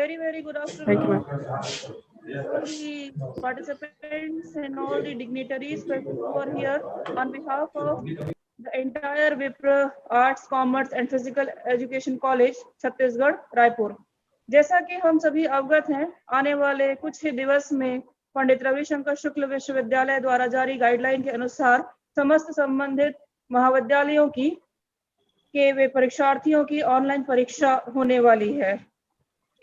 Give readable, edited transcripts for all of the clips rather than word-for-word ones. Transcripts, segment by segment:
very good Thank you, afternoon, ma'am. all the participants and all the dignitaries who are here on behalf of the entire Wipro Arts, Commerce and Physical Education College, Chhattisgarh, Raipur. जैसा कि हम सभी अवगत हैं, आने वाले कुछ ही दिवस में पंडित रविशंकर शुक्ल विश्वविद्यालय द्वारा जारी गाइडलाइन के अनुसार समस्त संबंधित महाविद्यालयों के वे परीक्षार्थियों की ऑनलाइन परीक्षा होने वाली है।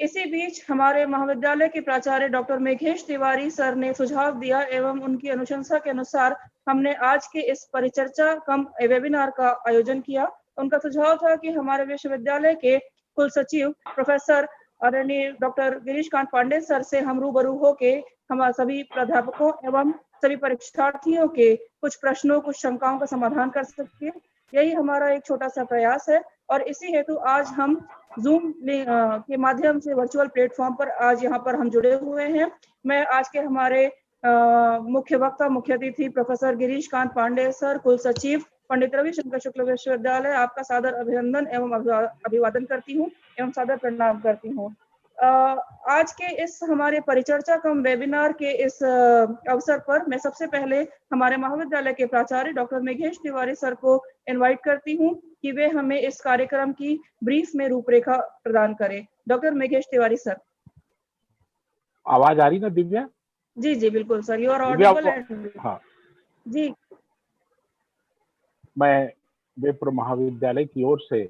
इसी बीच हमारे महाविद्यालय के प्राचार्य डॉक्टर मेघेश तिवारी सर ने सुझाव दिया एवं उनकी अनुशंसा के अनुसार हमने आज के इस परिचर्चा कम वेबिनार का आयोजन किया। उनका सुझाव था कि हमारे विश्वविद्यालय के कुल सचिव प्रोफेसर आदरणीय डॉक्टर गिरीश कांत पांडे सर से हम रूबरू होके हमारे सभी प्राध्यापकों एवं सभी परीक्षार्थियों के कुछ प्रश्नों, कुछ शंकाओं का समाधान कर सके। यही हमारा एक छोटा सा प्रयास है और इसी हेतु आज हम जूम के माध्यम से वर्चुअल प्लेटफॉर्म पर आज यहाँ पर हम जुड़े हुए हैं। मैं आज के हमारे मुख्य वक्ता, मुख्य अतिथि प्रोफेसर गिरीश कांत पांडे सर, कुल सचिव पंडित रविशंकर शुक्ल विश्वविद्यालय, आपका सादर अभिनंदन एवं अभिवादन करती हूँ एवं सादर प्रणाम करती हूँ। आज के इस हमारे परिचर्चा कम वेबिनार के इस अवसर पर मैं सबसे पहले हमारे महाविद्यालय के प्राचार्य डॉक्टर मेघेश तिवारी सर को इनवाइट करती हूँ कि वे हमें इस कार्यक्रम की ब्रीफ में रूपरेखा प्रदान करें। Doctor Meghesh Tiwari sir. आवाज आ रही ना दिव्या? जी जी बिल्कुल सर, यू आर ऑडिबल। हाँ जी, मैं विप्र महाविद्यालय की ओर से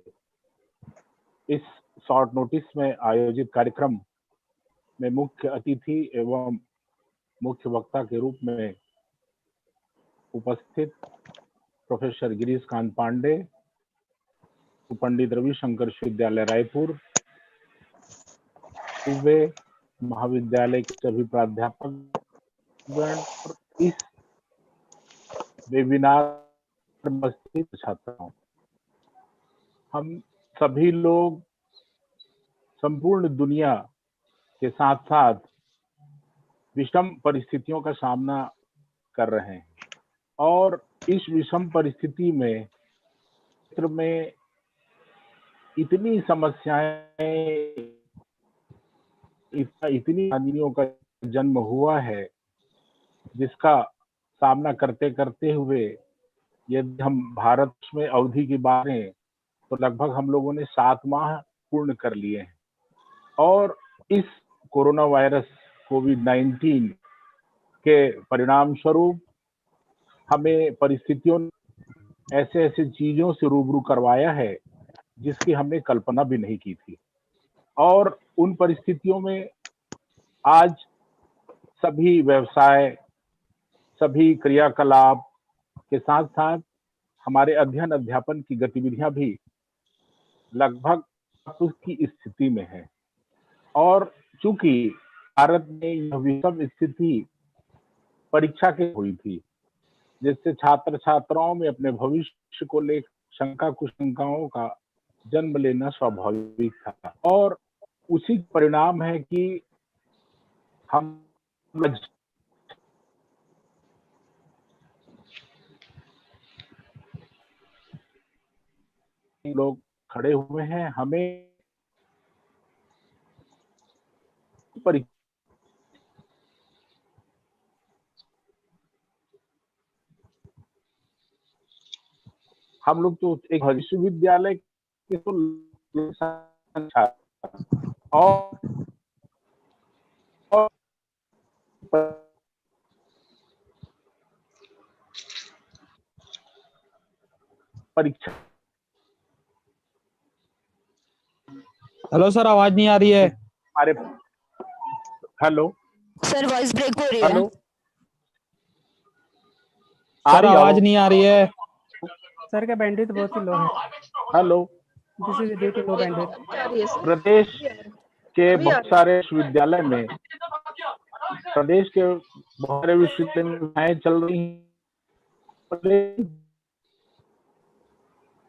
इस शॉर्ट नोटिस में आयोजित कार्यक्रम में मुख्य अतिथि एवं मुख्य वक्ता के रूप में उपस्थित प्रोफेसर गिरीश कांत पांडे, पंडित रविशंकर विश्वविद्यालय रायपुर, वे महाविद्यालय के सभी प्राध्यापक इस वेबिनार में उपस्थित छात्रों, हम सभी लोग संपूर्ण दुनिया के साथ साथ विषम परिस्थितियों का सामना कर रहे हैं और इस विषम परिस्थिति में क्षेत्र में इतनी समस्याएं, इतनी हानियों का जन्म हुआ है जिसका सामना करते करते हुए यदि हम भारत में अवधि की बात करें तो लगभग हम लोगों ने 7 माह पूर्ण कर लिए हैं और इस कोरोना वायरस कोविड-19 के परिणाम स्वरूप हमें परिस्थितियों ने ऐसे ऐसे चीजों से रूबरू करवाया है जिसकी हमने कल्पना भी नहीं की थी और उन परिस्थितियों में आज सभी व्यवसाय, सभी क्रियाकलाप के साथ साथ हमारे अध्ययन अध्यापन की गतिविधियां भी लगभग उसकी स्थिति में है और चूंकि भारत में यह विषम स्थिति परीक्षा के हुई थी जिससे छात्र छात्राओं में अपने भविष्य को लेकर शंका कुशंकाओं का जन्म लेना स्वाभाविक था और उसी परिणाम है कि हम लोग खड़े हुए हैं। हमें हम लोग तो एक विश्वविद्यालय के तो और परीक्षा। हेलो सर, आवाज नहीं आ रही है। अरे हेलो सर, वॉइस ब्रेक हो रही है। हेलो सर, आवाज नहीं आ रही है। सर का बैंडविड्थ बहुत ही लो है। Hello, this is due to low bandwidth. प्रदेश के बहुत सारे विश्वविद्यालय में प्रदेश के बहुत सारे विश्वविद्यालय चल रही हैं।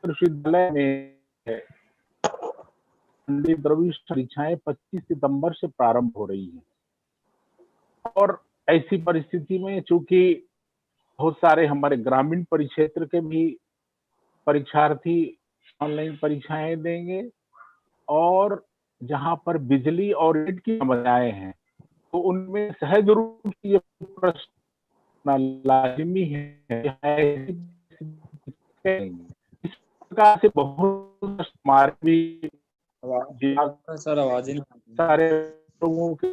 विश्वविद्यालय में पंडित रविशंकर परीक्षाएं 25 सितंबर से प्रारंभ हो रही हैं और ऐसी परिस्थिति में चूंकि बहुत सारे हमारे ग्रामीण परिक्षेत्र के भी परीक्षार्थी ऑनलाइन परीक्षाएं देंगे और जहां पर बिजली और नेट की समस्याएं हैं, तो उनमें सहज रूप से ये प्रश्न लाजमी है। इस प्रकार से बहुत हमारे सर आवाज ही नहीं। सारे लोगों के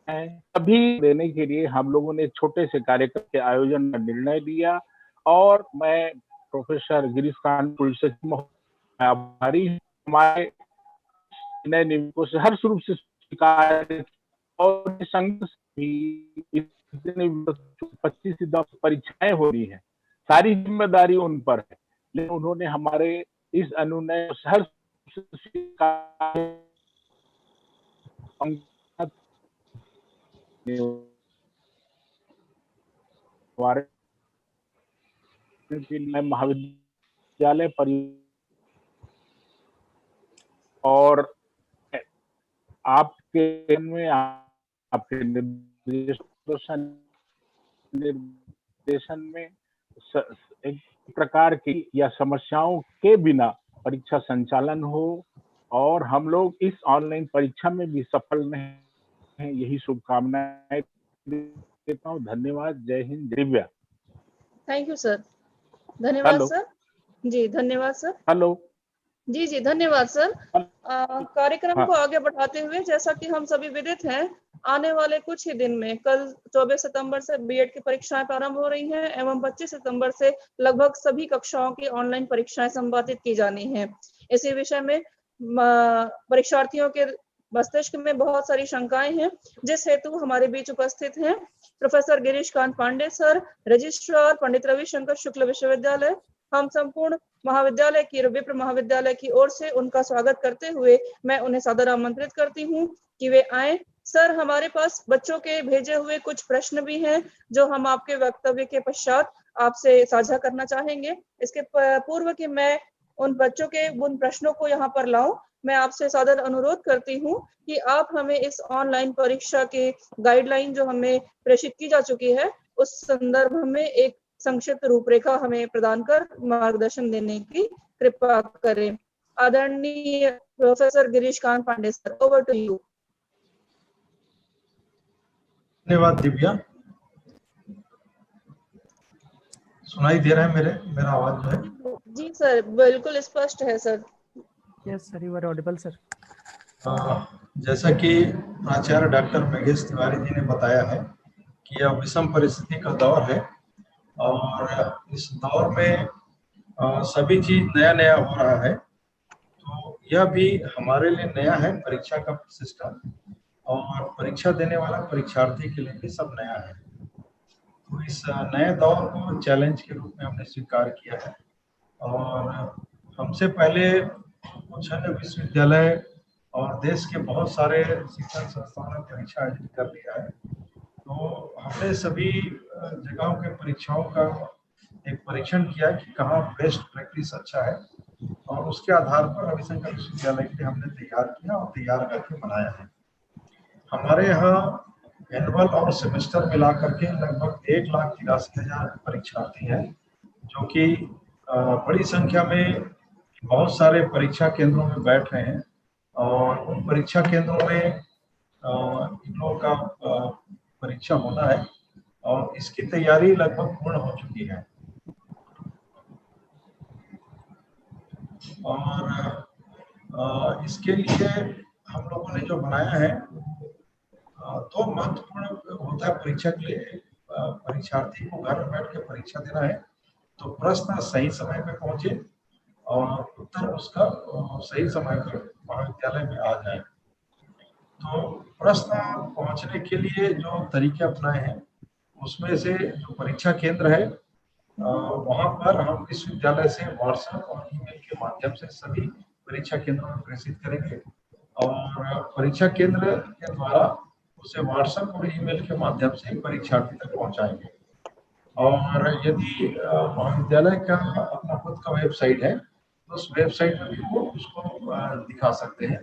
सभी देने के लिए हम लोगों ने छोटे से कार्यक्रम के आयोजन का निर्णय लिया और मैं प्रोफेसर गिरीश कांत कुलशेखर महोदय आभारी हूं। हमारे नए नियमों से हर रूप से स्वीकार और संघर्ष भी 25 परीक्षाएं हो रही हैं, सारी जिम्मेदारी उन पर है, लेकिन उन्होंने हमारे इस अनुनय को हर स्वीकार के लिए महाविद्यालय और आपके में आपके निर्देशन में एक प्रकार की या समस्याओं के बिना परीक्षा संचालन हो और हम लोग इस ऑनलाइन परीक्षा में भी सफल नहीं हैं, यही शुभकामनाएं देता हूँ। धन्यवाद। जय Hind. Divya. Thank you sir. धन्यवाद हेलो। सर। जी धन्यवाद सर। हेलो। जी धन्यवाद सर। कार्यक्रम हाँ। को आगे बढ़ाते हुए, जैसा कि हम सभी विदित हैं, आने वाले कुछ ही दिन में कल 24 सितंबर से बीएड की परीक्षाएं प्रारंभ हो रही हैं एवं 25 सितंबर से लगभग सभी कक्षाओं की ऑनलाइन परीक्षाएं संपादित की जानी हैं। इसी विषय में परीक्षार्थियों के मस्तिष्क में बहुत सारी शंकाएं हैं, जिस हेतु हमारे बीच उपस्थित हैं professor Girish Kant Pandey sir, registrar Pandit Ravishankar Shukla विश्वविद्यालय। हम संपूर्ण महाविद्यालय की, विप्र महाविद्यालय की ओर से उनका स्वागत करते हुए मैं उन्हें सादर आमंत्रित करती हूँ कि वे आए। सर, हमारे पास बच्चों के भेजे हुए कुछ प्रश्न भी हैं जो हम आपके वक्तव्य के पश्चात आपसे साझा करना चाहेंगे। इसके पूर्व कि मैं उन बच्चों के उन प्रश्नों को यहाँ पर लाऊं, मैं आपसे सादर अनुरोध करती हूँ कि आप हमें इस ऑनलाइन परीक्षा के गाइडलाइन जो हमें प्रेषित की जा चुकी है, उस संदर्भ में एक संक्षिप्त रूपरेखा हमें प्रदान कर मार्गदर्शन देने की कृपा करें। आदरणीय professor Girish Kant Pandey sir, over to you. धन्यवाद दिव्या। सुनाई दे रहा है मेरा आवाज जो है? जी सर, बिल्कुल स्पष्ट है sir. Yes sir, you are audible sir. जैसा कि प्राचार्य डॉक्टर मेघेश तिवारी जी ने बताया है कि यह विषम परिस्थिति का दौर है और इस दौर में सभी चीज नया नया हो रहा है, तो यह भी हमारे लिए नया है परीक्षा का सिस्टम, और परीक्षा देने वाला परीक्षार्थी के लिए भी सब नया है। तो इस नए दौर को चैलेंज के रूप में हमने स्वीकार किया है और हमसे पहले कुछ अन्य विश्वविद्यालय और देश के बहुत सारे शिक्षण संस्थानों ने परीक्षा आयोजित कर लिया है। तो हमने सभी जगहों के परीक्षाओं का एक परीक्षण किया कि कहाँ बेस्ट प्रैक्टिस अच्छा है, और उसके आधार पर रविशंकर विश्वविद्यालय के लिए हमने तैयार किया और तैयार करके बनाया है। हमारे यहाँ एनुअल और सेमेस्टर मिला करके लगभग 1,83,000 परीक्षार्थी हैं, जो कि बड़ी संख्या में बहुत सारे परीक्षा केंद्रों में बैठ रहे हैं और उन परीक्षा केंद्रों में इन लोगों का परीक्षा होना है और इसकी तैयारी लगभग पूर्ण हो चुकी है। और इसके लिए हम लोगों ने जो बनाया है, तो महत्वपूर्ण होता है परीक्षा के लिए। परीक्षार्थी को घर में बैठ के परीक्षा देना है, तो प्रश्न सही समय पे पहुंचे और उत्तर उसका सही समय पर महाविद्यालय में आ जाए। तो प्रश्न पहुंचने के लिए जो तरीके अपनाए हैं, उसमें से जो परीक्षा केंद्र है वहां पर हम विश्वविद्यालय से व्हाट्सएप और ईमेल के माध्यम से सभी परीक्षा केंद्रों में प्रेषित करेंगे और परीक्षा केंद्र के द्वारा उसे व्हाट्सएप और ईमेल के माध्यम से परीक्षार्थी तक पहुंचाएंगे। और यदि महाविद्यालय का अपना खुद का वेबसाइट है, तो उस वेबसाइट में भी वो उसको दिखा सकते हैं।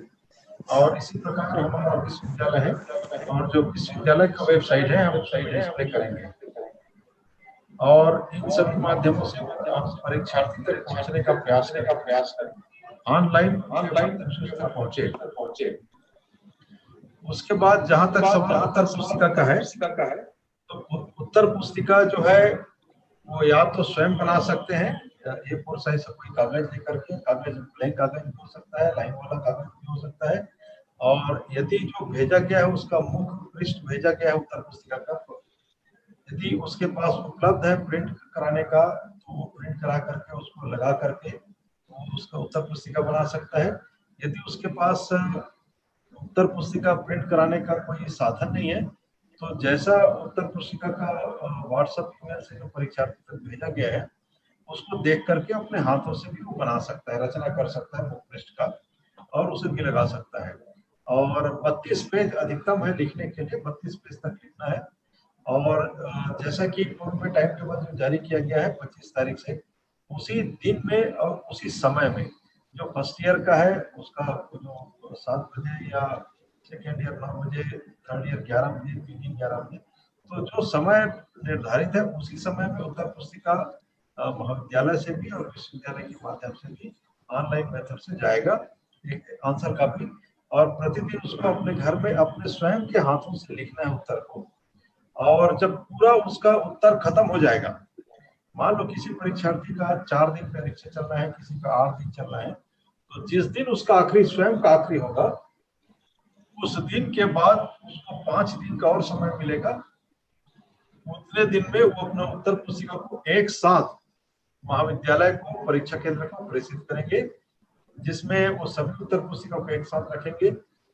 और इसी प्रकार हमारा विश्वविद्यालय है और जो विश्वविद्यालय का वेबसाइट है, हम वेबसाइट डिस्प्ले करेंगे और इन सभी माध्यमों से परीक्षार्थी तक पहुंचने का प्रयास करें। ऑनलाइन पहुंचे। उसके बाद जहां तक सवाल उत्तर पुस्तिका का है, तो उत्तर पुस्तिका जो है वो या तो स्वयं बना सकते हैं, A4 साइज से कोई कागज लेकर के, कागज ब्लैंक कागज भी हो सकता है, लाइन वाला कागज भी हो सकता है, और यदि जो भेजा गया है उसका मुख्य पृष्ठ भेजा गया है उत्तर पुस्तिका का, यदि उसके पास उपलब्ध है प्रिंट कराने का, तो वो प्रिंट करा करके उसको लगा करके वो उसका उत्तर पुस्तिका बना सकता है। यदि उसके पास उत्तर पुस्तिका प्रिंट कराने का कोई साधन नहीं है, तो जैसा उत्तर पुस्तिका का व्हाट्सएप ईमेल से जो परीक्षार्थी तक भेजा गया है उसको देख करके अपने हाथों से भी वो बना सकता है, रचना कर सकता है मुख्य पृष्ठ का, और उसे भी लगा सकता है। और 32 पेज अधिकतम है लिखने के लिए, 32 पेज तक लिखना है। और जैसा कि पूर्व में टाइम टेबल जो जारी किया गया है 25 तारीख से, उसी दिन में और उसी समय में जो फर्स्ट ईयर का है उसका जो 7 बजे या सेकेंड ईयर 9 बजे, थर्ड ईयर 11 बजे, पीजी 11 बजे, तो जो समय निर्धारित है उसी समय में उत्तर पुस्तिका महाविद्यालय से भी और विश्वविद्यालय के माध्यम से भी ऑनलाइन मेथड से जाएगा एक आंसर कॉपी, और प्रतिदिन उसको अपने घर में अपने स्वयं के हाथों से लिखना है उत्तर को। और जब पूरा उसका उत्तर खत्म हो जाएगा, मान लो किसी परीक्षार्थी का 4 दिन परीक्षा चल रहा है, किसी का 8 दिन चल रहा है, तो जिस दिन उसका आखिरी स्वयं का आखिरी होगा उस दिन के बाद उसको 5 दिन का और समय मिलेगा। उतने दिन में वो अपना उत्तर पुस्तिका को एक साथ महाविद्यालय को परीक्षा केंद्र को प्रेषित करेंगे, जिसमें वो सभी उत्तर पुस्तिका को एक साथ रखेंगे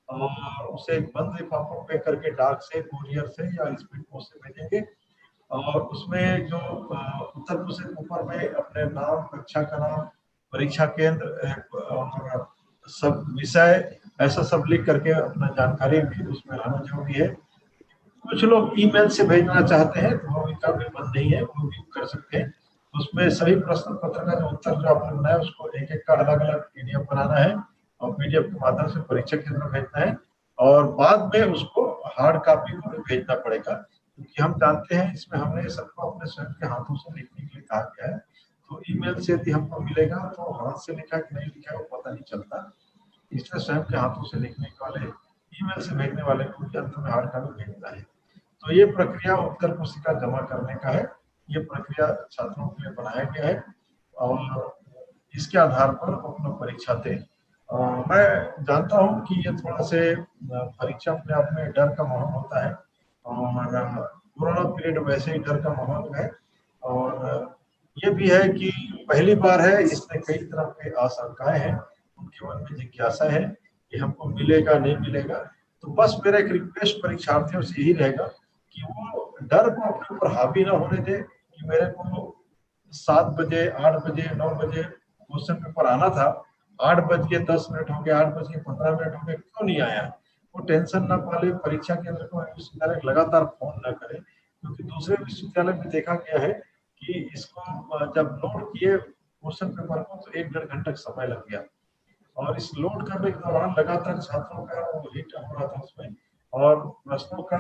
और उसे बंद लिफाफों में करके डाक से, कुरियर से या स्पीड पोस्ट से भेजेंगे। और उसमें जो उत्तर पुस्तिका ऊपर में अपने नाम, कक्षा का नाम, परीक्षा केंद्र और सब विषय ऐसा सब लिख करके अपना जानकारी भी उसमें रहना जरूरी है। कुछ लोग ईमेल से भेजना चाहते हैं तो वो इनका भी बंद नहीं है, वो भी कर सकते हैं। उसमें सभी प्रश्न पत्र का जो उत्तर जो आपने बनाया उसको एक एक का अलग अलग पीडीएफ बनाना है और पीडीएफ के माध्यम से परीक्षा केंद्र भेजना है, और बाद में उसको हार्ड कॉपी को भी भेजना पड़ेगा, क्योंकि हम जानते हैं इसमें हमने सबको अपने स्वयं के हाथों से लिखने के लिए कहा गया है। तो ईमेल से यदि हमको मिलेगा तो हाथ से लिखा कि नहीं लिखा वो पता नहीं चलता, इसलिए स्वयं के हाथों से लिखने वाले, ईमेल से भेजने वाले को भी अंत में हार्ड कॉपी भेजना है। तो ये प्रक्रिया उत्तर पुस्तिका जमा करने का है, ये प्रक्रिया छात्रों के लिए बनाया गया है और इसके आधार पर अपना परीक्षा दें। मैं जानता हूं कि ये थोड़ा से परीक्षा अपने आप में डर का माहौल होता है और कोरोना पीरियड वैसे ही डर का माहौल है, और ये भी है कि पहली बार है, इसमें कई तरह के आशंकाएं हैं, उनके मन में जिज्ञासा है कि हमको मिलेगा नहीं मिलेगा। तो बस मेरा एक रिक्वेस्ट परीक्षार्थियों से यही रहेगा कि वो डर को अपने ऊपर हावी ना होने दे कि मेरे को 7 बजे, 8 बजे, 9 बजे क्वेश्चन पेपर आना था, 8:10 हो गया, 8:15 हो गए, क्यों नहीं आया। वो टेंशन ना पाले, परीक्षा केंद्र को विश्वविद्यालय लगातार फोन ना करे, क्योंकि दूसरे विश्वविद्यालय में देखा गया है कि इसको जब लोड किए क्वेश्चन पेपर को तो 1-1.5 घंटा समय लग गया, और इस लोड करने के दौरान लगातार छात्रों का वो हिट हो रहा था उसमें, और प्रश्नों का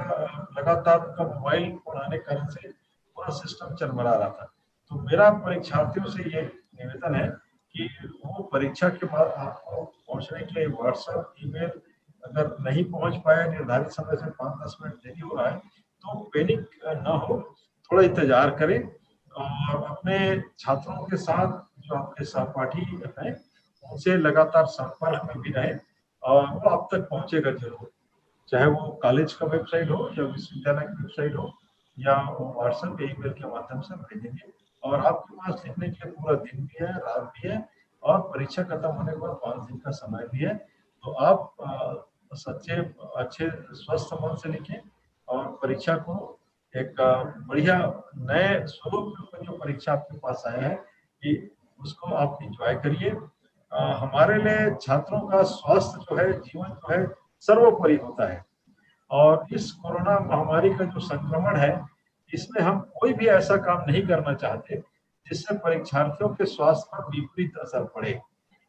लगातार उनका मोबाइल फोन आने के कारण से पूरा सिस्टम चरमरा रहा था। तो मेरा परीक्षार्थियों से ये निवेदन है कि वो परीक्षा के बाद आपको पहुंचने के लिए व्हाट्सएप, ईमेल अगर नहीं पहुंच पाए, निर्धारित समय से 5-10 मिनट देरी हो रहा है, तो पैनिक ना हो, थोड़ा इंतजार करें और अपने छात्रों के साथ जो आपके सहपाठी हैं उनसे लगातार संपर्क में भी रहें, और वो आप तक पहुंचेगा जरूर, चाहे वो कॉलेज का वेबसाइट हो या विश्वविद्यालय की वेबसाइट हो या व्हाट्सएप या ईमेल के माध्यम से भेजेंगे। और आपके पास लिखने के लिए पूरा दिन भी है, रात भी है, और परीक्षा खत्म होने के बाद 5 दिन का समय भी है। तो आप सच्चे अच्छे स्वस्थ मन से लिखें और परीक्षा को एक बढ़िया नए स्वरूप में जो परीक्षा आपके पास आया है कि उसको आप इंजॉय करिए। हमारे लिए छात्रों का स्वास्थ्य जो है, जीवन जो है, सर्वोपरि होता है, और इस कोरोना महामारी का जो संक्रमण है इसमें हम कोई भी ऐसा काम नहीं करना चाहते जिससे परीक्षार्थियों के स्वास्थ्य पर विपरीत असर पड़े।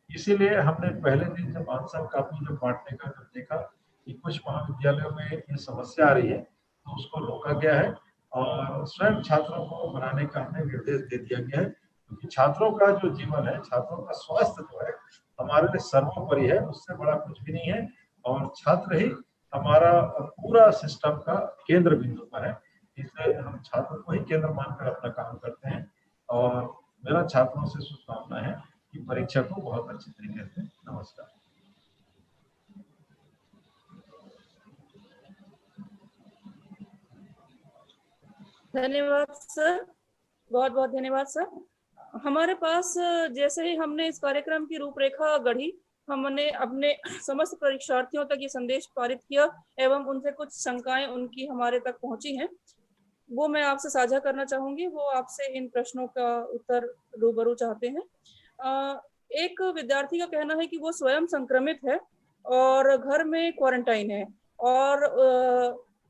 इसीलिए हमने पहले दिन जब आंसर कॉपी जो बांटने का जब देखा कि कुछ महाविद्यालयों में ये समस्या आ रही है तो उसको रोका गया है और स्वयं छात्रों को बनाने का हमें निर्देश दे दिया गया है, क्योंकि छात्रों का जो जीवन है, छात्रों का स्वास्थ्य जो है हमारे लिए सर्वोपरि है, उससे बड़ा कुछ भी नहीं है, और छात्र ही हमारा पूरा सिस्टम का केंद्र बिंदु पर है। इसलिए हम छात्रों को ही केंद्र मानकर अपना काम करते हैं और मेरा छात्रों से शुभकामना है कि परीक्षा को बहुत अच्छी तरीके से। नमस्कार। धन्यवाद सर, बहुत बहुत धन्यवाद सर। हमारे पास जैसे ही हमने इस कार्यक्रम की रूपरेखा गढ़ी, हमने अपने समस्त परीक्षार्थियों तक ये संदेश पारित किया एवं उनसे कुछ शंकाएं उनकी हमारे तक पहुंची हैं, वो मैं आपसे साझा करना चाहूंगी। वो आपसे इन प्रश्नों का उत्तर रूबरू चाहते हैं। एक विद्यार्थी का कहना है कि वो स्वयं संक्रमित है और घर में क्वारंटाइन है, और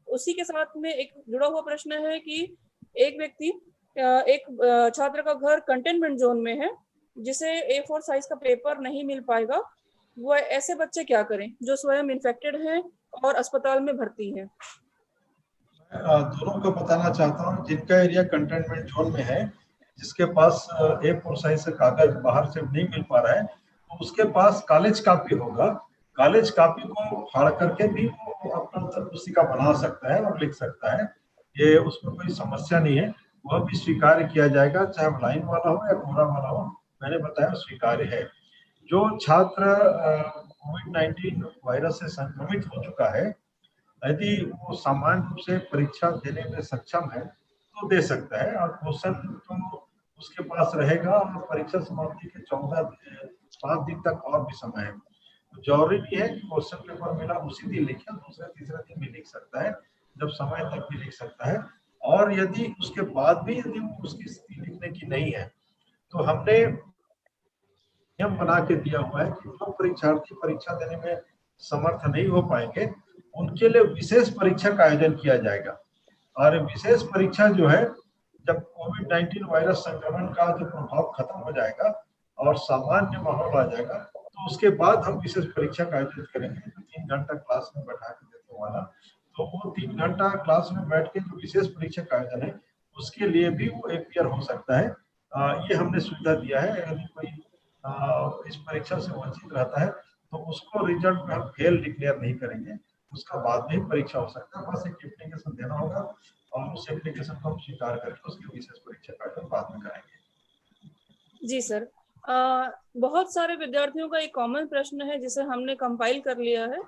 उसी के साथ में एक जुड़ा हुआ प्रश्न है कि एक व्यक्ति, एक छात्र का घर कंटेनमेंट जोन में है जिसे A4 साइज का पेपर नहीं मिल पाएगा। वो ऐसे बच्चे क्या करें जो स्वयं इन्फेक्टेड हैं और अस्पताल में भर्ती हैं? दोनों को बताना चाहता हूँ। जिनका एरिया कंटेनमेंट जोन में है, जिसके पास A4 साइज से कागज बाहर से नहीं मिल पा रहा है, तो उसके पास कॉलेज कॉपी होगा। कॉलेज कॉपी को फाड़ करके भी वो अपना पुस्तिका बना सकता है और लिख सकता है। ये उसमें कोई समस्या नहीं है, वह भी स्वीकार्य किया जाएगा, चाहे लाइन वाला हो या कोरा वाला हो। मैंने बताया स्वीकार्य है। जो छात्र कोविड-19 वायरस से संक्रमित हो चुका है, यदि वो सामान्य रूप से परीक्षा देने में सक्षम है तो दे सकता है, और क्वेश्चन तो उसके पास रहेगा। और परीक्षा समाप्ति के 5 दिन तक और भी समय है। तो जरूरी भी है कि क्वेश्चन पेपर मिला उसी दिन लिखे, दूसरे तीसरे दिन भी लिख सकता है, जब समय तक भी लिख सकता है। और यदि उसके बाद भी यदि उसकी स्थिति लिखने की नहीं है, तो हमने नियम बना के दिया हुआ है कि जो परीक्षार्थी परीक्षा देने में समर्थ नहीं हो पाएंगे, उनके लिए विशेष परीक्षा का आयोजन किया जाएगा। और विशेष परीक्षा जो है, जब कोविड-19 वायरस संक्रमण का जो प्रभाव खत्म हो जाएगा और सामान्य माहौल आ जाएगा, तो उसके बाद हम विशेष परीक्षा का आयोजन करेंगे। 3 घंटा क्लास में बैठा के देते वाला, तो वो 3 घंटा क्लास में बैठ के जो विशेष परीक्षा का आयोजन है, उसके लिए भी वो अपियर हो सकता है। ये हमने सुविधा दिया है। यदि कोई इस परीक्षा से वंचित रहता है तो उसको रिजल्ट में हम फेल डिक्लेयर नहीं करेंगे, उसका बाद में ही परीक्षा हो सकता है। बस एक एप्लीकेशन देना होगा और उस एप्लीकेशन को हम स्वीकार करके उसकी विशेष परीक्षा का आयोजन बाद में करेंगे। जी सर, बहुत सारे विद्यार्थियों का एक कॉमन प्रश्न है जिसे हमने कंपाइल कर लिया है।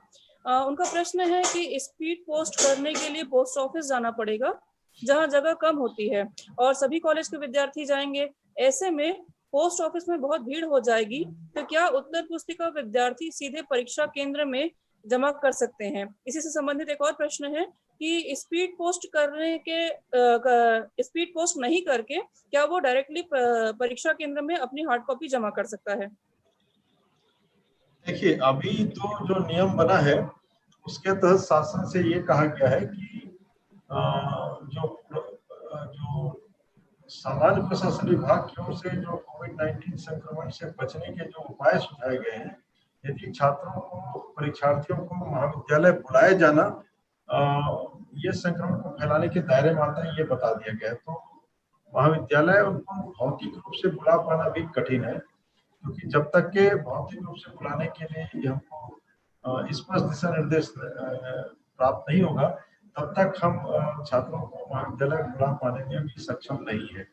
उनका प्रश्न है कि स्पीड पोस्ट करने के लिए पोस्ट ऑफिस जाना पड़ेगा जहां जगह कम होती है और सभी कॉलेज के विद्यार्थी जाएंगे। ऐसे में पोस्ट ऑफिस में बहुत भीड़ हो जाएगी, तो क्या उत्तर पुस्तिका विद्यार्थी सीधे परीक्षा केंद्र में जमा कर सकते हैं? इसी से संबंधित एक और प्रश्न है कि स्पीड पोस्ट नहीं करके क्या वो डायरेक्टली परीक्षा केंद्र में अपनी हार्ड कॉपी जमा कर सकता है? देखिए, अभी तो जो नियम बना है उसके तहत शासन से ये कहा गया है कि जो सामान्य प्रशासन विभाग की ओर से जो कोविड-19 संक्रमण से बचने के जो उपाय सुझाए गए हैं, यदि छात्रों को, परीक्षार्थियों को महाविद्यालय बुलाए जाना ये संक्रमण को फैलाने के दायरे में आता है, ये बता दिया गया है। तो महाविद्यालय उनको भौतिक रूप से बुला पाना भी कठिन है, क्योंकि जब तक के भौतिक रूप से बुलाने के लिए हमको स्पष्ट दिशा निर्देश प्राप्त नहीं होगा, तब तक हम छात्रों को महाविद्यालय बुला पाने में भी सक्षम नहीं है।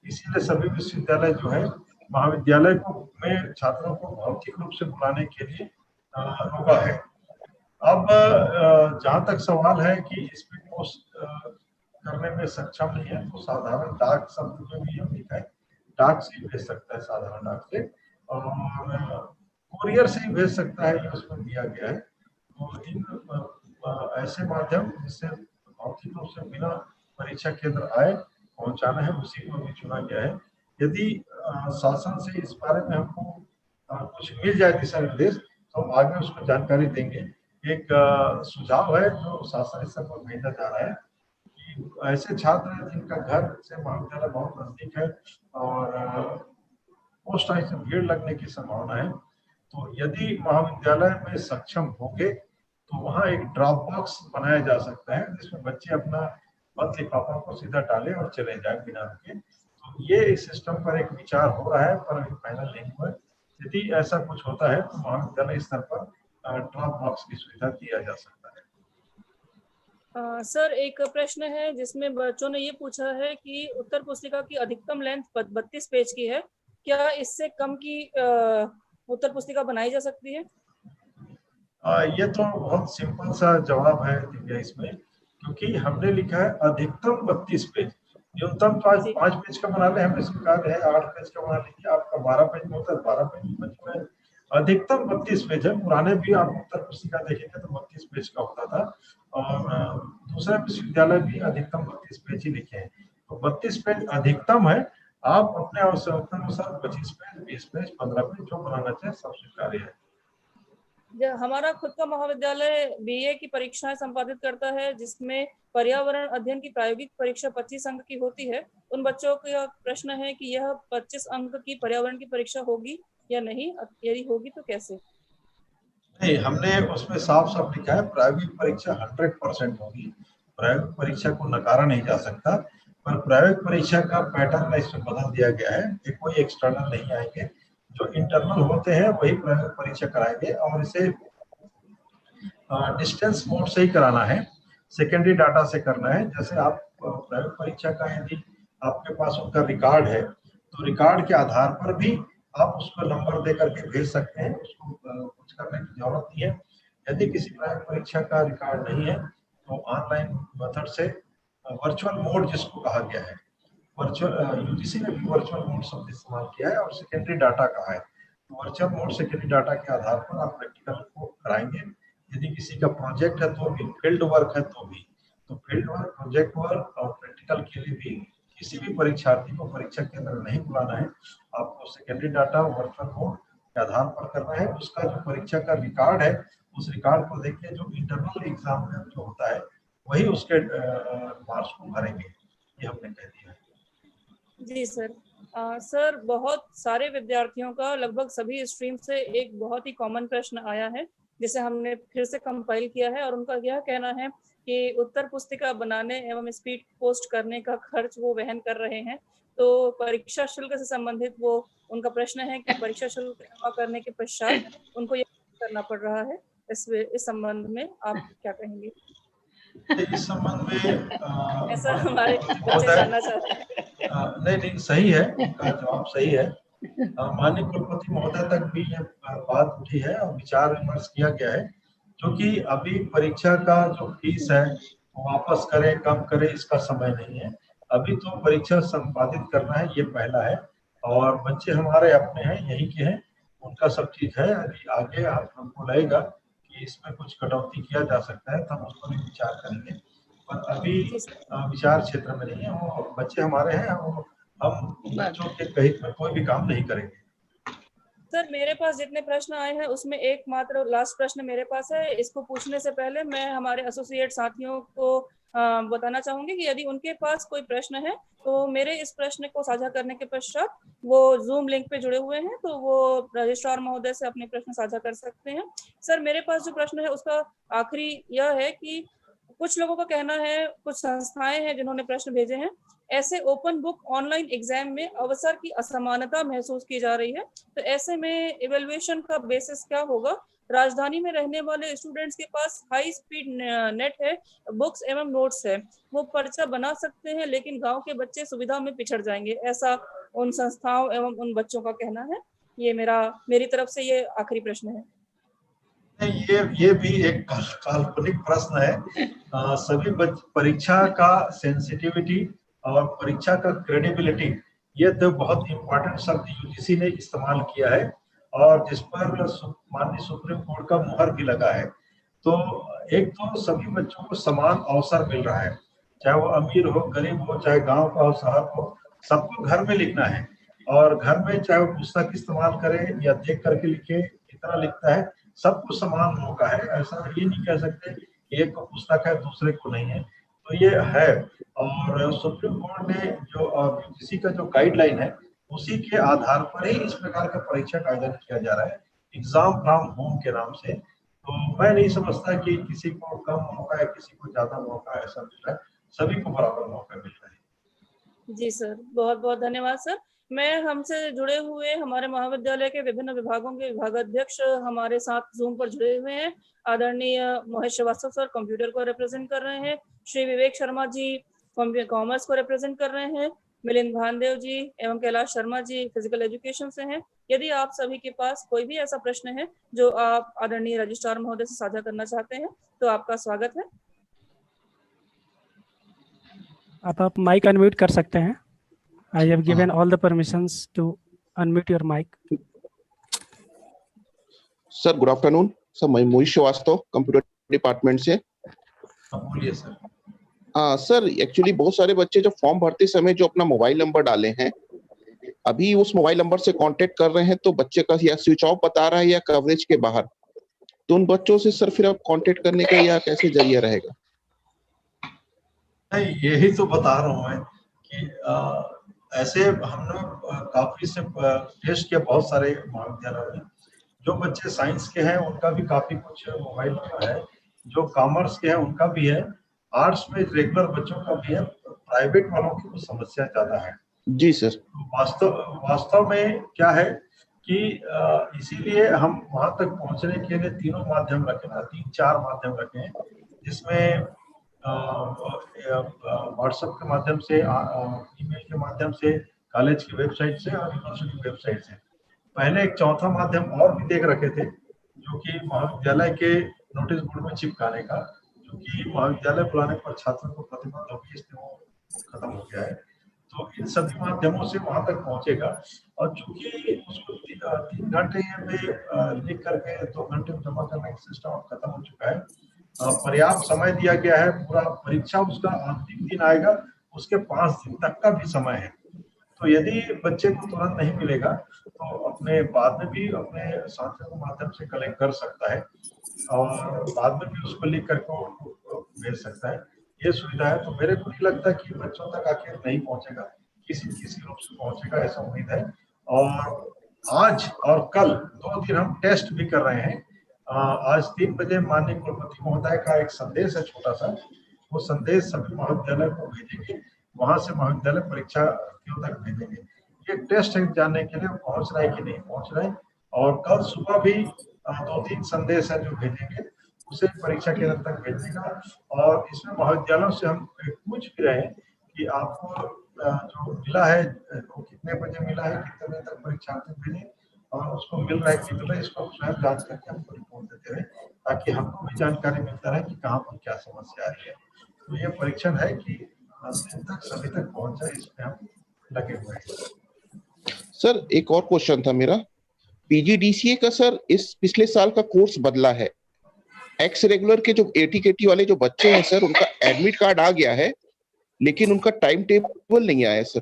इसीलिए सभी विश्वविद्यालय जो है महाविद्यालय को में छात्रों को भौतिक रूप से बुलाने के लिए रोका है। अब जहाँ तक सवाल है कि स्पीड पोस्ट करने में सक्षम नहीं है, तो साधारण डाक शब्द जो भी हम लिखा है, डाक से भेज सकता है, साधारण डाक से, और कुरियर से ही भेज सकता है, ये उसमें दिया गया है। तो इन ऐसे माध्यम जिससे भौतिक रूप से बिना परीक्षा केंद्र आए पहुंचाना है, उसी को भी चुना गया है। यदि शासन से इस बारे में हमको कुछ मिल जाए दिशा निर्देश, तो हम आगे उसको जानकारी देंगे। एक सुझाव है जो शासन स्तर पर भेजा जा रहा है कि ऐसे छात्र जिनका घर से महाविद्यालय बहुत नजदीक है और पोस्ट ऑफिस से भीड़ लगने की संभावना है, तो यदि महाविद्यालय में सक्षम होंगे तो वहाँ एक ड्रॉप बॉक्स बनाया जा सकता है, जिसमें बच्चे अपना पत्र लिफाफा को सीधा डालें और चले जाए बिना रुके। तो ये इस सिस्टम पर एक विचार हो रहा है, पर अभी फाइनल नहीं हुआ है। यदि ऐसा कुछ होता है तो महाविद्यालय स्तर पर ड्रॉप बॉक्स की सुविधा दिया जा सकता है। सर एक प्रश्न है जिसमें बच्चों ने ये पूछा है कि उत्तर पुस्तिका की अधिकतम लेंथ 32 पेज की है, क्या इससे कम की उत्तर पुस्तिका बनाई जा सकती है? ये तो बहुत सिंपल सा जवाब है दिव्या इसमें, क्योंकि हमने लिखा है अधिकतम 32 पेज, न्यूनतम तो आज जी। 5 पेज का बना ले, हमने स्वीकार है 8 पेज का बना लीजिए, आपका 12 पेज में होता है 12 पेज में बच में अधिकतम 32 पेज है। पुराने भी आप उत्तर पुस्तिका देखेंगे तो 32 पेज का होता था, और दूसरे विश्वविद्यालय भी अधिकतम 32 पेज ही लिखे हैं, तो 32 पेज अधिकतम है। आप अपने आवश्यकता अनुसार 25 पेज, 20 पेज, 15 पेज जो बनाना चाहे सब स्वीकार्य है। हमारा खुद का महाविद्यालय बीए की परीक्षाएं संपादित करता है, जिसमें पर्यावरण अध्ययन की प्रायोगिक परीक्षा 25 अंक की होती है। उन बच्चों का प्रश्न है कि यह 25 अंक की पर्यावरण की परीक्षा होगी या नहीं, यदि होगी तो कैसे? नहीं, हमने उसमें साफ साफ लिखा है प्रायोगिक परीक्षा 100% होगी, प्रायोगिक परीक्षा को नकारा नहीं जा सकता, पर प्रायोगिक परीक्षा का पैटर्न इसमें बदल दिया गया है कि कोई एक्सटर्नल नहीं आएंगे, जो इंटरनल होते हैं वही प्रायोगिक परीक्षा कराएंगे, और इसे डिस्टेंस मोड से ही कराना है, सेकेंडरी डाटा से करना है। जैसे आप प्रायोगिक परीक्षा का यदि आपके पास उनका रिकॉर्ड है तो रिकॉर्ड के आधार पर भी आप उसको नंबर दे करके भेज सकते हैं, उसको कुछ करने की जरूरत नहीं है। यदि किसी प्रायोगिक परीक्षा का रिकॉर्ड नहीं है तो ऑनलाइन मेथड से वर्चुअल मोड जिसको कहा गया है, वर्चुअल यूजीसी ने भी वर्चुअल मोड शब्द इस्तेमाल किया है और सेकेंडरी डाटा कहा है, तो वर्चुअल मोड सेकेंडरी डाटा के आधार पर आप प्रैक्टिकल को कराएंगे। यदि किसी का प्रोजेक्ट है तो भी, फील्ड वर्क है तो भी, तो फील्ड वर्क, प्रोजेक्ट वर्क और प्रैक्टिकल के लिए भी किसी भी परीक्षार्थी को परीक्षा केंद्र नहीं बुलाना है, आपको सेकेंडरी डाटा वर्चुअल मोड के आधार पर करना है। उसका जो परीक्षा का रिकॉर्ड है उस रिकॉर्ड को देखिए, जो इंटरनल एग्जाम में जो होता है वही उसके मार्क्स को भरेंगे, ये हमने कह दिया है। जी सर। सर बहुत सारे विद्यार्थियों का लगभग सभी स्ट्रीम से एक बहुत ही कॉमन प्रश्न आया है, जिसे हमने फिर से कंपाइल किया है, और उनका यह कहना है कि उत्तर पुस्तिका बनाने एवं स्पीड पोस्ट करने का खर्च वो वहन कर रहे हैं, तो परीक्षा शुल्क से संबंधित वो उनका प्रश्न है कि परीक्षा शुल्क जमा करने के पश्चात उनको यह करना पड़ रहा है। इस संबंध में आप क्या कहेंगे? इस संबंध में ऐसा हमारे बच्चे जानना चाहते हैं। नहीं, सही है, उनका जवाब सही है। माननीय कुलपति महोदय तक भी ये बात उठी है और विचार विमर्श किया गया है, क्योंकि अभी परीक्षा का जो फीस है वापस करे कम करे इसका समय नहीं है, अभी तो परीक्षा संपादित करना है, ये पहला है। और बच्चे हमारे अपने हैं, यही के हैं, उनका सब चीज है। अभी आगे हमको लगेगा कि इसमें कुछ कटौती किया जा सकता है, तब उस पर भी विचार करेंगे, पर अभी विचार क्षेत्र में नहीं है। वो बच्चे हमारे हैं, हम बच्चों के कहीं पर कोई भी काम नहीं करेंगे। सर मेरे पास जितने प्रश्न आए हैं उसमें एकमात्र लास्ट प्रश्न मेरे पास है। इसको पूछने से पहले मैं हमारे एसोसिएट साथियों को बताना चाहूंगी कि यदि उनके पास कोई प्रश्न है तो मेरे इस प्रश्न को साझा करने के पश्चात वो जूम लिंक पे जुड़े हुए हैं, तो वो रजिस्ट्रार महोदय से अपने प्रश्न साझा कर सकते हैं। सर मेरे पास जो प्रश्न है उसका आखिरी यह है कि कुछ लोगों का कहना है, कुछ संस्थाएं हैं जिन्होंने प्रश्न भेजे हैं, ऐसे ओपन बुक ऑनलाइन एग्जाम में अवसर की असमानता महसूस की जा रही है, तो ऐसे में इवेल्युएशन का बेसिस क्या होगा? राजधानी में रहने वाले स्टूडेंट्स के पास हाई स्पीड नेट है, बुक्स एवं नोट्स है, वो पर्चा बना सकते हैं, लेकिन गांव के बच्चे सुविधा में पिछड़ जाएंगे, ऐसा उन संस्थाओं एवं उन बच्चों का कहना है। ये मेरी तरफ से ये आखिरी प्रश्न है। ये भी एक काल्पनिक प्रश्न है। सभी परीक्षा का सेंसिटिविटी और परीक्षा का क्रेडिबिलिटी, ये तो बहुत इंपॉर्टेंट शब्द यूजीसी ने इस्तेमाल किया है और जिस पर माननीय सुप्रीम कोर्ट का मुहर भी लगा है। तो एक तो सभी बच्चों को समान अवसर मिल रहा है, चाहे वो अमीर हो, गरीब हो, चाहे गांव का हो, शहर हो, सबको घर में लिखना है, और घर में चाहे वो पुस्तक इस्तेमाल करे या देख करके लिखे, कितना लिखता है, सबको समान मौका है। ऐसा ये नहीं कह सकते कि एक को पुस्तक है दूसरे को नहीं है, तो ये है। और सुप्रीम कोर्ट ने जो यूजीसी का जो गाइडलाइन है उसी के आधार पर ही इस प्रकार का परीक्षा का आयोजन किया जा रहा है, एग्जाम फ्रॉम होम के नाम से। तो मैं नहीं समझता कि किसी को कम मौका है, किसी को ज्यादा मौका ऐसा मिल रहा है, सभी को बराबर मौका मिल रहा है। जी सर, बहुत बहुत धन्यवाद सर। मैं हमसे जुड़े हुए हमारे महाविद्यालय के विभिन्न विभागों के विभागाध्यक्ष हमारे साथ जूम पर जुड़े हुए हैं। आदरणीय मोहित श्रीवास्तव सर कंप्यूटर को रिप्रेजेंट कर रहे हैं, श्री विवेक शर्मा जी कॉमर्स को रिप्रेजेंट कर रहे हैं, मिलिंद भानदेव जी एवं कैलाश शर्मा जी फिजिकल एजुकेशन से हैं। यदि आप सभी के पास कोई भी ऐसा प्रश्न है जो आप आदरणीय रजिस्ट्रार महोदय से साझा करना चाहते हैं तो आपका स्वागत है। आप माइक अनम्यूट कर सकते हैं। I have given all the permissions to unmute your mic. Sir good afternoon sir, मैं मोहित श्रीवास्तव कंप्यूटर डिपार्टमेंट से। बोलिए सर। सर एक्चुअली बहुत सारे बच्चे जो फॉर्म भरते समय जो अपना मोबाइल नंबर डाले हैं, अभी उस मोबाइल नंबर से कांटेक्ट कर रहे हैं तो बच्चे का या स्विच ऑफ बता रहा है या कवरेज के बाहर, तो उन बच्चों से सर फिर आप कांटेक्ट करने का या कैसे जरिया रहेगा? नहीं, यही तो बता रहा हूँ मैं कि ऐसे हमने काफी से टेस्ट किया बहुत सारे महाविद्यालयों में। जो बच्चे साइंस के हैं उनका भी काफी कुछ मोबाइल नंबर है, जो कॉमर्स के हैं उनका भी है, आर्ट्स में रेगुलर बच्चों का भी है, प्राइवेट वालों की कुछ समस्या ज्यादा है। जी सर। वास्तव में क्या है कि इसीलिए हम वहां तक पहुंचने के लिए तीनों माध्यम रखे हैं, 3-4 माध्यम रखे हैं, जिसमें व्हाट्सएप के माध्यम से, ईमेल के माध्यम से, कॉलेज की वेबसाइट से और यूनिवर्सिटी की वेबसाइट से। पहले एक चौथा माध्यम और भी देख रखे थे जो कि महाविद्यालय के नोटिस बोर्ड में चिपकाने का, जो कि महाविद्यालय बुलाने पर छात्रों को प्रतिबंध होगी, इसलिए वो खत्म हो गया है। तो इन सभी माध्यमों से वहां तक पहुंचेगा। और चूंकि उसको 3 घंटे में लिख करके 2 घंटे में जमा करने का सिस्टम अब खत्म हो चुका है। पर्याप्त समय दिया गया है, पूरा परीक्षा उसका अंतिम दिन आएगा, उसके 5 दिन तक का भी समय है। तो यदि बच्चे को तुरंत नहीं मिलेगा तो अपने बाद में भी अपने साथियों के माध्यम से कलेक्ट कर सकता है और बाद में भी उसको लिख करके भेज सकता है, ये सुविधा है। तो मेरे को नहीं लगता कि बच्चों तक आखिर नहीं पहुंचेगा, किसी रूप से पहुंचेगा, ऐसा उम्मीद है। और आज और कल 2 दिन हम टेस्ट भी कर रहे हैं। आज 3 बजे माननीय कुलपति महोदय का एक संदेश है छोटा सा, वो संदेश सभी महाविद्यालय को भेजेंगे, वहां से महाविद्यालय परीक्षा तक भेजेंगे। ये टेस्ट है जानने के लिए पहुंच रहा है कि नहीं पहुंच रहा है। और कल सुबह भी 2-3 संदेश है जो भेजेंगे, उसे परीक्षा केंद्र तक भेजने का। और इसमें महाविद्यालयों से हम पूछ भी रहे हैं कि आपको जो मिला है वो कितने बजे मिला है, कितने बजे तक परीक्षार्थी भेजें और उसको मिल रहा है कि मिल रहा है, इसको स्वयं जांच करके हमको रिपोर्ट देते रहे, ताकि हमको भी जानकारी मिलता रहे कि कहाँ पर क्या समस्या आ रही है। तो ये परीक्षण है कि अंतिम तक सभी तक पहुंच जाए, इसमें हम लगे हुए हैं। सर एक और क्वेश्चन था मेरा, पीजीडीसीए का सर इस पिछले साल का कोर्स बदला है, एक्स रेगुलर के जो एटीकेटी वाले जो बच्चे हैं सर, उनका एडमिट कार्ड आ गया है लेकिन उनका टाइम टेबल नहीं आया सर।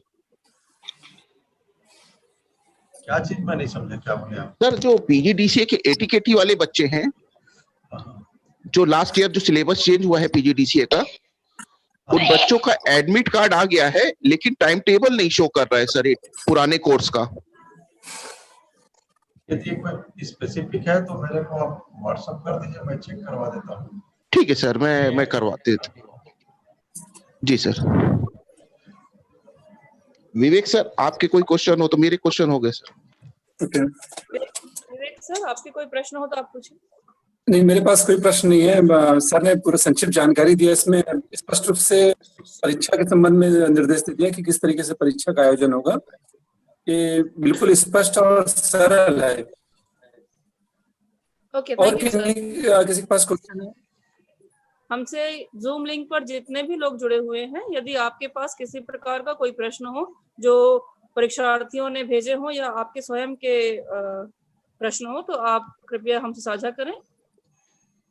क्या चीज मैं नहीं समझा, क्या बोले आप? सर जो पीजीडीसीए के एटीकेटी वाले बच्चे हैं, जो लास्ट ईयर जो सिलेबस चेंज हुआ है पीजीडीसीए का, उन बच्चों का एडमिट कार्ड आ गया है लेकिन टाइम टेबल नहीं शो कर रहा है सर पुराने कोर्स का। यदि स्पेसिफिक है तो मेरे को आप व्हाट्सएप कर दीजिए, मैं चेक करवा देता हूँ। ठीक है सर, मैं करवा देता हूँ। जी सर। विवेक सर आपके कोई क्वेश्चन हो तो मेरे क्वेश्चन हो गए सर। विवेक सर आपके कोई प्रश्न हो तो आप पूछिए। नहीं, मेरे पास कोई प्रश्न नहीं है। सर ने पूरा संक्षिप्त जानकारी दी है, इसमें स्पष्ट रूप से परीक्षा के संबंध में निर्देश दे दिया कि किस तरीके से परीक्षा का आयोजन होगा। ये बिल्कुल स्पष्ट और सरल है। ओके, और थैंक यू। किसी के पास क्वेश्चन है? हमसे जूम लिंक पर जितने भी लोग जुड़े हुए हैं, यदि आपके पास किसी प्रकार का कोई प्रश्न हो जो परीक्षार्थियों ने भेजे हो या आपके स्वयं के प्रश्न हो तो आप कृपया हमसे साझा करें,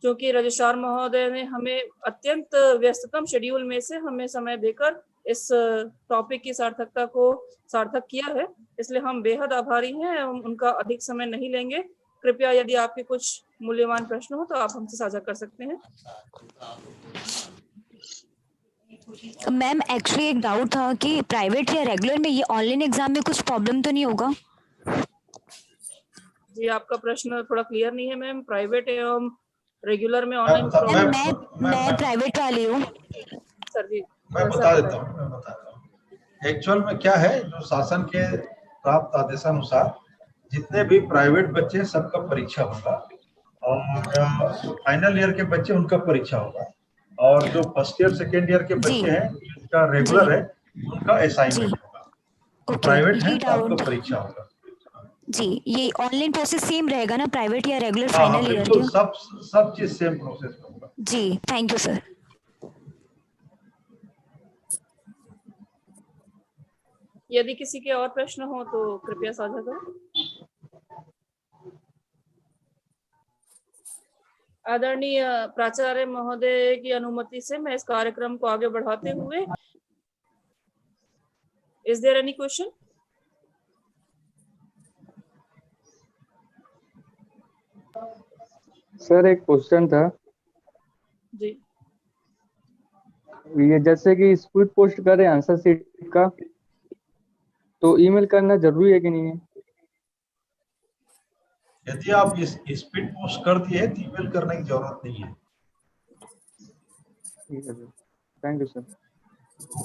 क्योंकि रजिस्ट्रार महोदय ने हमें अत्यंत व्यस्ततम शेड्यूल में से हमें समय देकर इस टॉपिक की सार्थकता को सार्थक किया है, इसलिए हम बेहद आभारी हैं। उनका अधिक समय नहीं लेंगे। कृपया यदि आपके कुछ मूल्यवान प्रश्न हो तो आप हमसे साझा कर सकते हैं। मैम एक्चुअली एक डाउट था कि प्राइवेट या रेगुलर में ये ऑनलाइन एग्जाम में कुछ प्रॉब्लम तो नहीं होगा? जी आपका प्रश्न थोड़ा क्लियर नहीं है मैम। प्राइवेट एवं रेगुलर में ऑनलाइन मैं प्राइवेट वाली हूँ सर जी। मैं बता देता हूँ। एक्चुअल में क्या है, जो शासन के प्राप्त आदेशानुसार जितने भी प्राइवेट बच्चे हैं सबका परीक्षा होगा, और जो फाइनल ईयर के बच्चे उनका परीक्षा होगा, और जो फर्स्ट ईयर सेकेंड ईयर के बच्चे हैं जिनका रेगुलर है उनका असाइनमेंट होगा। तो प्राइवेट है तो आपका परीक्षा होगा। जी, ये ऑनलाइन प्रोसेस सेम रहेगा ना प्राइवेट या रेगुलर हाँ, फाइनल ईयर बिल्कुल, के? सब चीज सेम प्रोसेस में होगा। जी, थैंक यू सर। यदि किसी के और प्रश्न हो तो कृपया साझा करें। आदरणीय प्राचार्य महोदय की अनुमति से मैं इस कार्यक्रम को आगे बढ़ाते हुए, is there any question? Sir एक क्वेश्चन था जी। ये, जैसे कि स्पीड पोस्ट करें आंसर शीट का, तो ईमेल करना जरूरी है कि नहीं है? यदि आप इस स्पीड पोस्ट कर दिए तो ईमेल करने की जरूरत नहीं है। ठीक है सर, थैंक यू सर।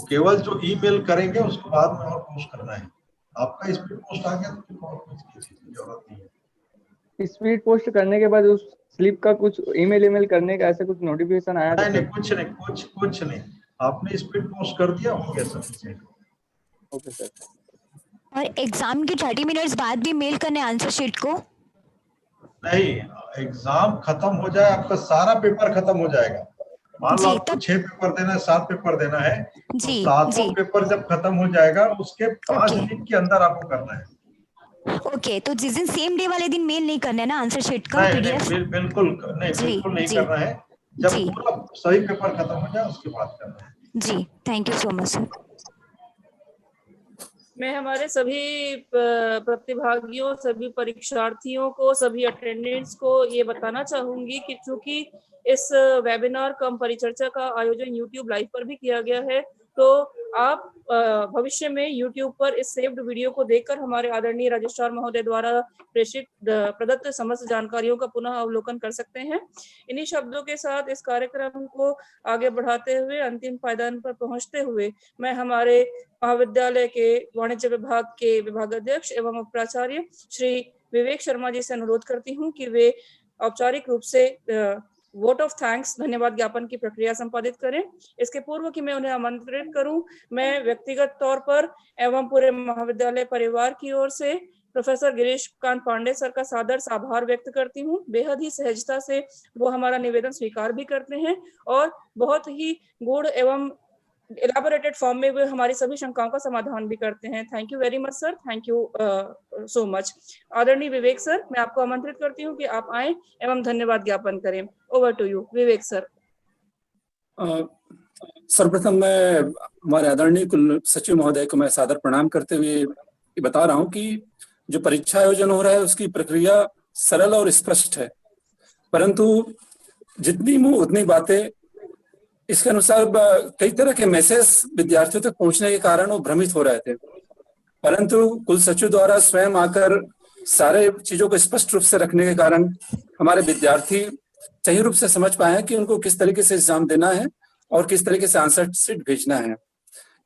केवल जो ईमेल करेंगे उसको बाद में और पोस्ट करना है। आपका स्पीड पोस्ट आ गया तो और कुछ की जरूरत नहीं है। स्पीड पोस्ट करने के बाद उस स्लिप का कुछ ईमेल करने का ऐसा कुछ नोटिफिकेशन आया था? नहीं, कुछ नहीं, आपने स्पीड पोस्ट कर दिया, हो गया सफिशिएंट। Okay sir. और एग्जाम के 30 मिनट्स बाद भी मेल करने आंसर शीट को? नहीं, एग्जाम खत्म हो जाए, आपका सारा पेपर खत्म हो जाएगा। मान लो आपको 6 पेपर देना है, 7 पेपर देना है, तो 7 पेपर जब खत्म हो जाएगा उसके 5 दिन के अंदर आपको करना है। ओके, तो जिस दिन सेम डे वाले दिन मेल नहीं करना है ना आंसर शीट का? नहीं, बिल्कुल नहीं करना है। जब पूरा सही पेपर खत्म हो जाए उसके बाद करना है। जी, thank you so much sir. मैं हमारे सभी प्रतिभागियों, सभी परीक्षार्थियों को, सभी अटेंडेंट्स को ये बताना चाहूंगी कि चूंकि इस वेबिनार कम परिचर्चा का आयोजन YouTube लाइव पर भी किया गया है, तो आप भविष्य में YouTube पर इस सेव्ड वीडियो को देखकर हमारे आदरणीय रजिस्ट्रार महोदय द्वारा प्रेषित प्रदत्त समस्त जानकारियों का पुनः अवलोकन कर सकते हैं। इन्हीं शब्दों के साथ इस कार्यक्रम को आगे बढ़ाते हुए अंतिम पायदान पर पहुंचते हुए मैं हमारे महाविद्यालय के वाणिज्य विभाग के विभागाध्यक्ष एवं प्राचार्य श्री विवेक शर्मा जी से अनुरोध करती हूँ कि वे औपचारिक रूप से वोट ऑफ थैंक्स, धन्यवाद ज्ञापन की प्रक्रिया संपादित करें। इसके पूर्व कि मैं उन्हें आमंत्रित करूं, मैं व्यक्तिगत तौर पर एवं पूरे महाविद्यालय परिवार की ओर से प्रोफेसर गिरीश कांत पांडे सर का सादर से आभार व्यक्त करती हूँ। बेहद ही सहजता से वो हमारा निवेदन स्वीकार भी करते हैं और बहुत ही गूढ़ एवं इलाबोरेटेड फॉर्म में वे हमारी सभी शंकाओं का समाधान भी करते हैं। Thank you very much sir, thank you so much. आदरणीय विवेक सर, मैं आपको आमंत्रित करती हूँ कि आप आए एवं धन्यवाद ज्ञापन करें। Over to you Vivek sir. सर्वप्रथम मैं हमारे आदरणीय कुल सचिव महोदय को मैं सादर प्रणाम करते हुए बता रहा हूँ कि जो परीक्षा आयोजन हो रहा है उसकी प्रक्रिया सरल और स्पष्ट है, परंतु जितनी मुंह उतनी बातें, इसके अनुसार कई तरह के मैसेज विद्यार्थियों तक पहुंचने के कारण वो भ्रमित हो रहे थे, परंतु कुल सचिव द्वारा स्वयं आकर सारे चीजों को स्पष्ट रूप से रखने के कारण हमारे विद्यार्थी सही रूप से समझ पाए हैं कि उनको किस तरीके से एग्जाम देना है और किस तरीके से आंसर शीट भेजना है।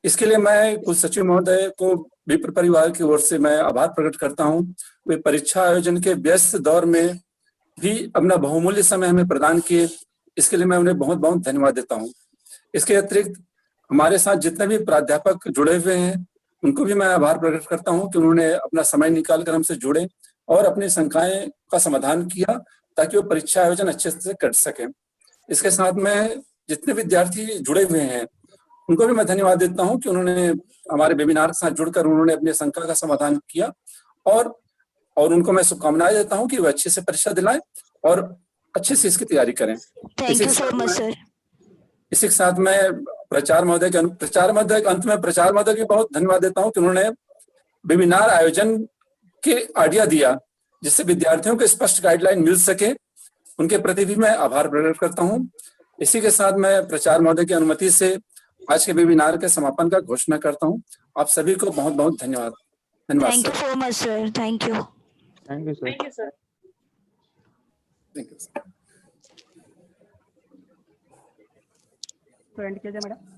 इसके लिए मैं कुल सचिव महोदय को विप्र परिवार की ओर से मैं आभार प्रकट करता हूँ। वे परीक्षा आयोजन के व्यस्त दौर में भी अपना बहुमूल्य समय हमें प्रदान किए, इसके लिए मैं उन्हें बहुत बहुत धन्यवाद देता हूँ। इसके अतिरिक्त हमारे साथ जितने भी प्राध्यापक जुड़े हुए हैं उनको भी मैं आभार प्रकट करता हूँ कि उन्होंने अपना समय निकालकर हमसे जुड़े और अपनी शंकाएं का समाधान किया ताकि वो परीक्षा आयोजन अच्छे से कर सके। इसके साथ में जितने विद्यार्थी जुड़े हुए हैं उनको भी मैं धन्यवाद देता हूँ कि उन्होंने हमारे वेबिनार के साथ जुड़कर उन्होंने अपनी शंका का समाधान किया और उनको मैं शुभकामनाएं देता हूँ कि वो अच्छे से परीक्षा दिलाएं और अच्छे से इसकी तैयारी करें। इसी के साथ मैं प्रचार महोदय के अंत में प्रचार महोदय की बहुत धन्यवाद देता हूँ कि उन्होंने वेबिनार आयोजन के आइडिया दिया जिससे विद्यार्थियों को स्पष्ट गाइडलाइन मिल सके, उनके प्रति भी मैं आभार प्रकट करता हूँ। इसी के साथ मैं प्रचार महोदय की अनुमति से आज के वेबिनार के समापन का घोषणा करता हूँ। आप सभी को बहुत बहुत धन्यवाद। Thank you so much sir. Thank you. Thank you sir. Thank you sir. तो एंड किया जाए मैडम।